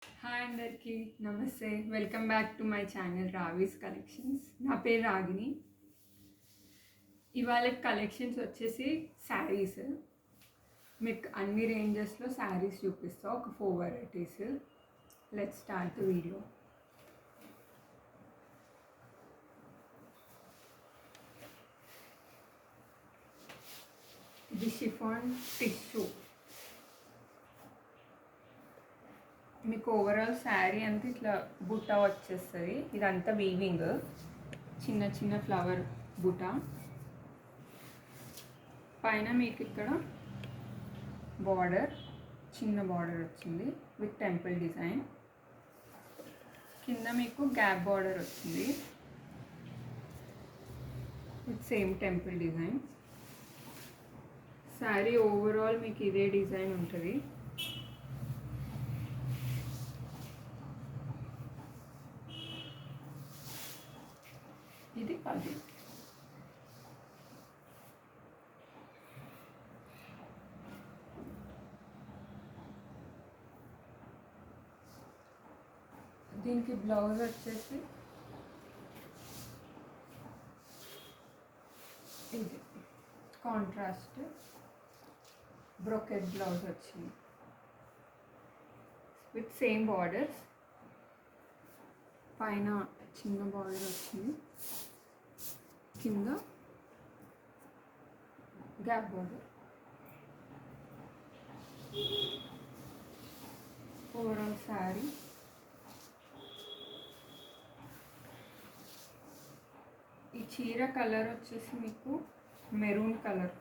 Hi అందరికీ నమస్తే. Welcome back to my channel Ravi's collections. నా పేరు రాగిని. ఇవాళ కలెక్షన్స్ వచ్చేసి శారీస్. మీకు అన్ని రేంజెస్లో శారీస్ చూపిస్తా, ఒక 4 varieties. Let's start the video. ఇది షిఫాన్ టిష్యూ. మీకు ఓవరాల్ శారీ అంతా ఇట్లా బుట్ట వచ్చేస్తుంది. ఇదంతా వీవింగ్, చిన్న చిన్న ఫ్లవర్ బుట్ట. పైన మీకు ఇక్కడ బార్డర్, చిన్న బార్డర్ వచ్చింది విత్ టెంపుల్ డిజైన్. కింద మీకు గ్యాప్ బార్డర్ వచ్చింది with same temple design. Sari overall మీకు ఇదే డిజైన్ ఉంటుంది. ఇది పది. దీనికి బ్లౌజ్ వచ్చేసి ఇది కాంట్రాస్ట్ బ్రోకెట్ బ్లౌజ్ వచ్చింది విత్ సేమ్ బార్డర్స్. పైన చిన్న బార్డర్ వచ్చింది, కింద గ్యాప్ బార్డర్. ఓవరాల్ శారీ ఈ చీర కలర్ వచ్చేసి మీకు మెరూన్ కలర్.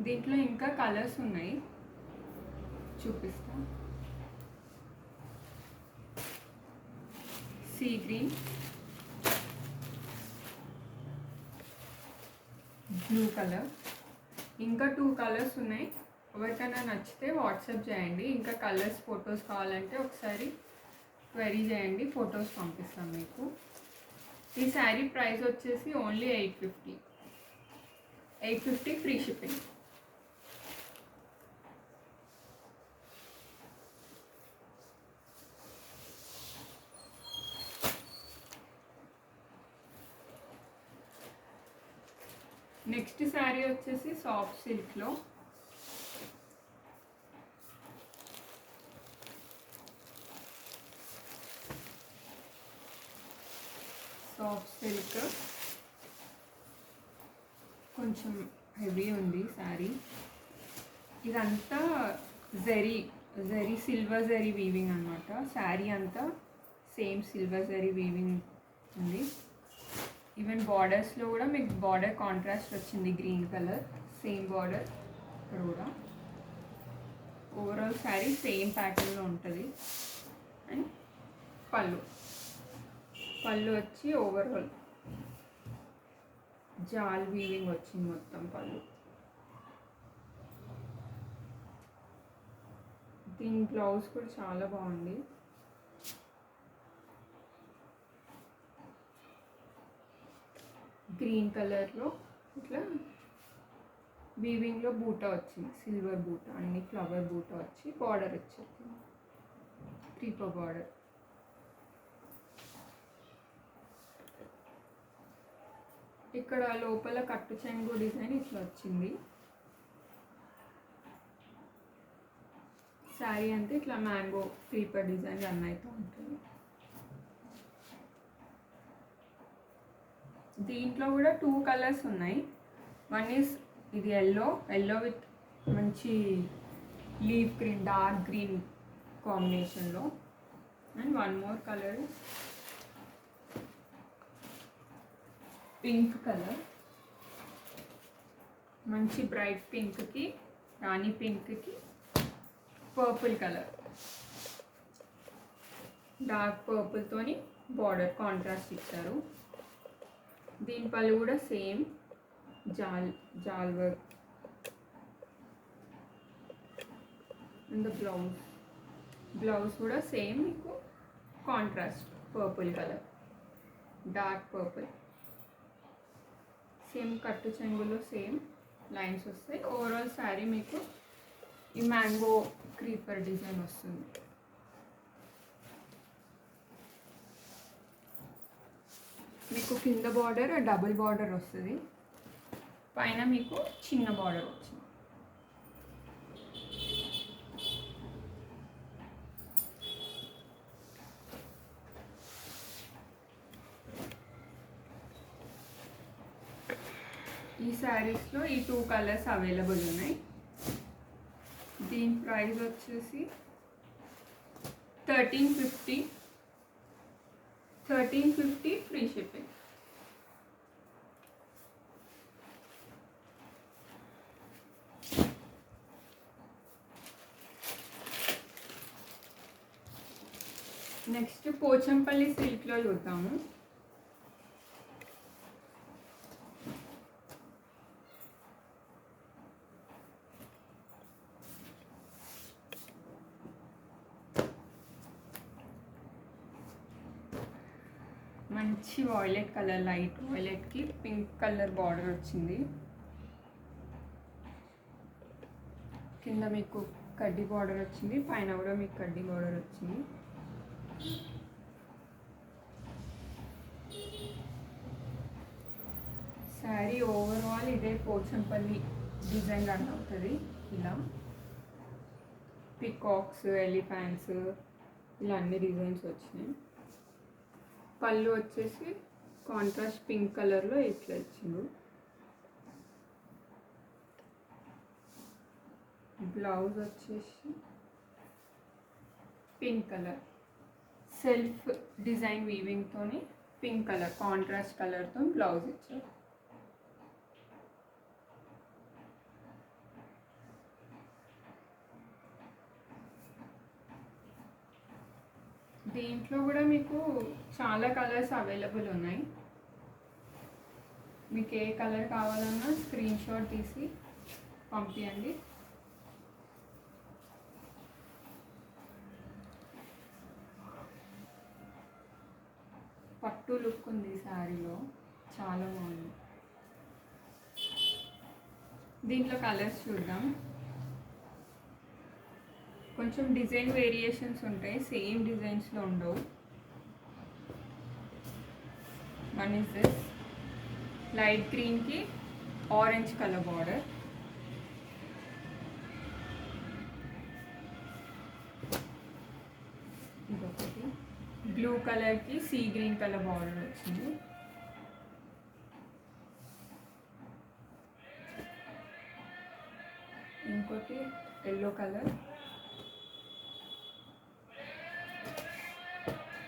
దీంట్లో ఇంకా కలర్స్ ఉన్నాయి, చూపిస్తా. సీ గ్రీన్, బ్లూ కలర్, ఇంకా 2 కలర్స్ ఉన్నాయి. ఎవరికైనా నచ్చితే వాట్సాప్ చేయండి. ఇంకా కలర్స్ ఫొటోస్ కావాలంటే ఒకసారి క్వెరీ చేయండి, ఫొటోస్ పంపిస్తాం మీకు. ఈ శారీ ప్రైస్ వచ్చేసి only 850 free shipping. Next sari వచ్చేసి సాఫ్ట్ సిల్క్లో. సాఫ్ట్ సిల్క్ కొంచెం హెవీ ఉంది శారీ. ఇదంతా జరీ సిల్వర్ జరీ వీవింగ్ అనమాట. శారీ అంతా సేమ్ సిల్వర్ జరీ వీవింగ్ ఉంది. ఈవెన్ బార్డర్స్లో కూడా మీకు బార్డర్ కాంట్రాస్ట్ వచ్చింది, గ్రీన్ కలర్ సేమ్ బార్డర్ ఇక్కడ కూడా. ఓవరాల్ శారీ సేమ్ ప్యాటర్న్లో ఉంటుంది. అండ్ పళ్ళు వచ్చి ఓవరాల్ జాల్ వీవింగ్ వచ్చింది మొత్తం పళ్ళు. దీని బ్లౌజ్ కూడా చాలా బాగుంది. గ్రీన్ కలర్లో ఇట్లా వీవింగ్లో బూట వచ్చింది, సిల్వర్ బూట, అన్ని ఫ్లవర్ బూట వచ్చి బార్డర్ వచ్చేది, క్రీపర్ బార్డర్. ఇక్కడ లోపల కట్టు చెంగు డిజైన్ ఇట్లా వచ్చింది. శారీ అంతా ఇట్లా మ్యాంగో క్రీపర్ డిజైన్ రన్ అవుతూ ఉంటుంది. దీంట్లో కూడా 2 కలర్స్ ఉన్నాయి. వన్ ఈజ్ ఇది ఎల్లో విత్ మంచి లీఫ్ గ్రీన్, డార్క్ గ్రీన్ కాంబినేషన్లో. And one more colour pink colour, మంచి బ్రైట్ పింక్కి, రాణి పింక్కి పర్పుల్ కలర్, డార్క్ పర్పుల్తోని బార్డర్ కాంట్రాస్ట్ ఇచ్చారు. దీని పళ్ళు కూడా సేమ్ జాల్ జాల్ వర్క్ అండ్ ద బ్లౌజ్ కూడా సేమ్ మీకు contrast purple colour, dark purple. Same కట్టు చెంగులో సేమ్ లైన్స్ వస్తాయి. ఓవరాల్ శారీ మీకు ఈ మ్యాంగో క్రీపర్ డిజైన్ వస్తుంది. మీకు కింద బార్డర్ డబుల్ బార్డర్ వస్తుంది, పైన మీకు చిన్న బార్డర్ వచ్చింది. ఈ శారీస్లో ఈ 2 కలర్స్ అవైలబుల్ ఉన్నాయి. దీని ప్రైస్ వచ్చేసి 1350 ఫ్రీ షిప్పింగ్. నెక్స్ట్ పోచంపల్లి సిల్క్లో చూద్దాము. మంచి వాయిలెట్ కలర్, లైట్ వాయిలెట్కి పింక్ కలర్ బార్డర్ వచ్చింది. కింద మీకు కడ్డీ బార్డర్ వచ్చింది, పైన కూడా మీకు కడ్డీ బార్డర్ వచ్చింది. శారీ ఓవరాల్ ఇదే పోచంపల్లి డిజైన్ రన్ అవుతుంది. ఇలా పికాక్స్, ఎలిఫెంట్స్ ఇలా అన్ని డిజైన్స్ వచ్చినాయి. పళ్ళు వచ్చేసి కాంట్రాస్ట్ పింక్ కలర్లో ఇట్లా ఇచ్చిండు. బ్లౌజ్ వచ్చేసి పింక్ కలర్, సెల్ఫ్ డిజైన్ వీవింగ్తోని పింక్ కలర్ కాంట్రాస్ట్ కలర్తో బ్లౌజ్ ఇచ్చారు. దీంట్లో కూడా మీకు చాలా కలర్స్ అవైలబుల్ ఉన్నాయి. మీకు ఏ కలర్ కావాలన్నా స్క్రీన్ షాట్ తీసి పంపించండి. పట్టు లుక్ ఉంది శారీలో, చాలా బాగుంది. దీంట్లో కలర్స్ చూద్దాం. కొంచెం డిజైన్ వేరియేషన్స్ ఉంటాయి, సేమ్ డిజైన్స్లో ఉండవు. వన్ ఇస్ దిస్ లైట్ గ్రీన్కి ఆరెంజ్ కలర్ బార్డర్, ఇంకొకటి బ్లూ కలర్కి సీ గ్రీన్ కలర్ బార్డర్ వచ్చింది. ఇంకోటి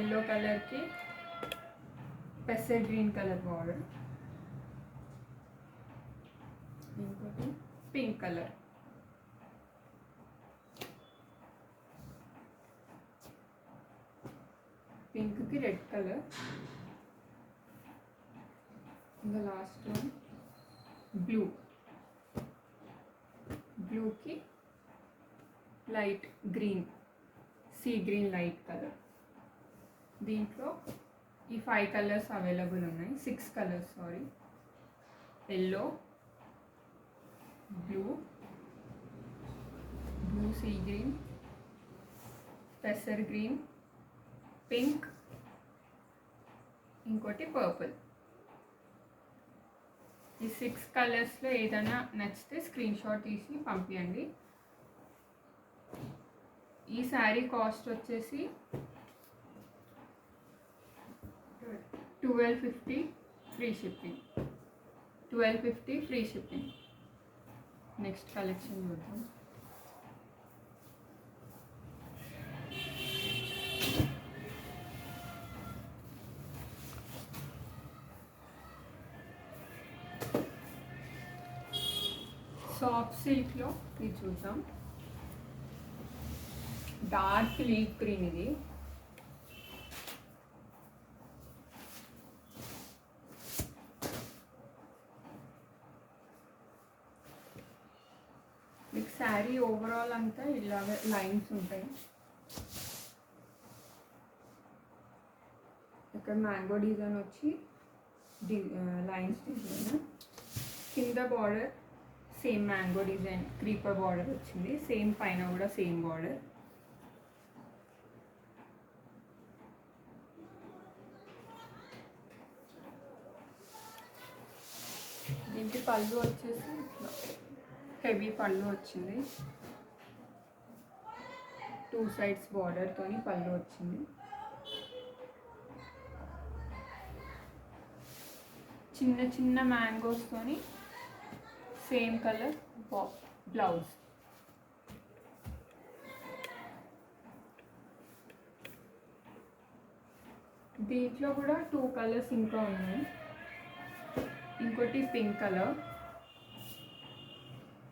ఎల్లో కలర్కి పెసర్ గ్రీన్ కలర్ బార్డర్, ఇంకోటి పింక్ కలర్, పింక్కి రెడ్ కలర్, ఇంకా లాస్ట్ వన్ బ్లూకి light green, sea green light colour. దీంట్లో ఈ 5 కలర్స్ అవైలబుల్ ఉన్నాయి, 6 colours sorry. Yellow, blue sea green, పెసర్ గ్రీన్, పింక్, ఇంకోటి పర్పుల్. ఈ 6 కలర్స్లో ఏదైనా నచ్చితే స్క్రీన్ షాట్ తీసి పంపించండి. ఈ శారీ కాస్ట్ వచ్చేసి 1250 free shipping. 1250 free shipping. Next collection చూద్దాం. సాఫ్ట్ సిల్క్లో ఇది చూద్దాం. డార్క్ లీఫ్ గ్రీన్, ఇది మీకు శారీ ఓవరాల్ అంతా ఇలాగ లైన్స్ ఉంటాయి. ఇక్కడ మ్యాంగో డిజైన్ వచ్చి లైన్స్ డిజైన్, కింద border same mango design creeper border వచ్చింది. సేమ్ పైన కూడా సేమ్ బార్డర్. దీనికి పళ్ళు వచ్చేసి హెవీ పళ్ళు వచ్చింది. 2 sides బార్డర్తోని పళ్ళు వచ్చింది. చిన్న చిన్న మ్యాంగోస్తోని సేమ్ కలర్ బ్లౌజ్. దీంట్లో కూడా 2 కలర్స్ ఇంకా ఉన్నాయి. ఇంకోటి పింక్ కలర్,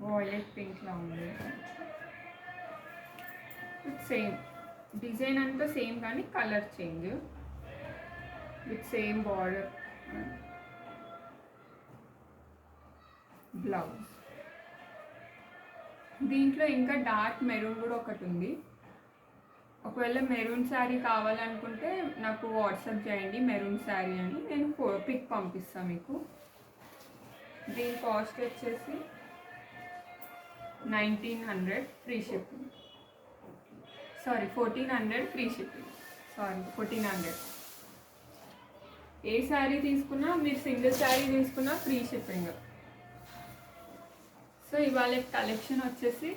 వాయిలెట్ పింక్లా ఉంది. సేమ్ డిజైన్ అంతా సేమ్ కానీ colour change. With same border blouse. దీంట్లో ఇంకా డార్క్ మెరూన్ కూడా ఒకటి ఉంది. ఒకవేళ మెరూన్ శారీ కావాలనుకుంటే నాకు వాట్సాప్ చేయండి మెరూన్ శారీ అని, నేను పిక్ పంపిస్తాను మీకు. దీని కాస్ట్ వచ్చేసి 1900 free shipping. Sorry 1400 free shipping. Sorry 1400. ఏ శారీ తీసుకున్నా, మీరు సింగిల్ శారీ తీసుకున్నా ఫ్రీ షిప్పింగ్. సో ఇవాళ కలెక్షన్ వచ్చేసి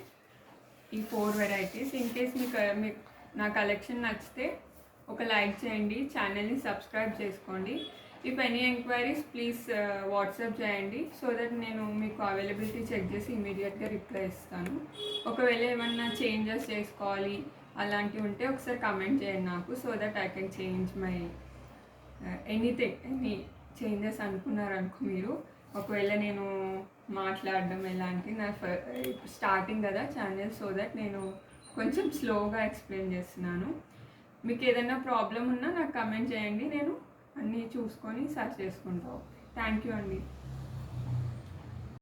ఈ 4 వెరైటీస్. ఇన్ కేస్ మీకు నా కలెక్షన్ నచ్చితే ఒక లైక్ చేయండి, ఛానల్ని సబ్స్క్రైబ్ చేసుకోండి. If any enquiries please WhatsApp చేయండి, సో దట్ నేను మీకు అవైలబిలిటీ చెక్ చేసి ఇమీడియట్గా రిప్లై ఇస్తాను. ఒకవేళ ఏమన్నా చేంజెస్ చేసుకోవాలి అలాంటివి ఉంటే ఒకసారి కమెంట్ చేయండి నాకు, so that I can change my any changes అనుకున్నారనుకో మీరు. ఒకవేళ నేను మాట్లాడడం ఎలాంటి నా స్టార్టింగ్ కదా ఛానల్, సో దట్ నేను కొంచెం స్లోగా ఎక్స్ప్లెయిన్ చేస్తున్నాను. మీకు ఏదైనా ప్రాబ్లం ఉన్నా నాకు కమెంట్ చేయండి, నేను అన్నీ చూసుకొని సర్చ్ చేసుకుంటాను. థ్యాంక్ యూ అండి.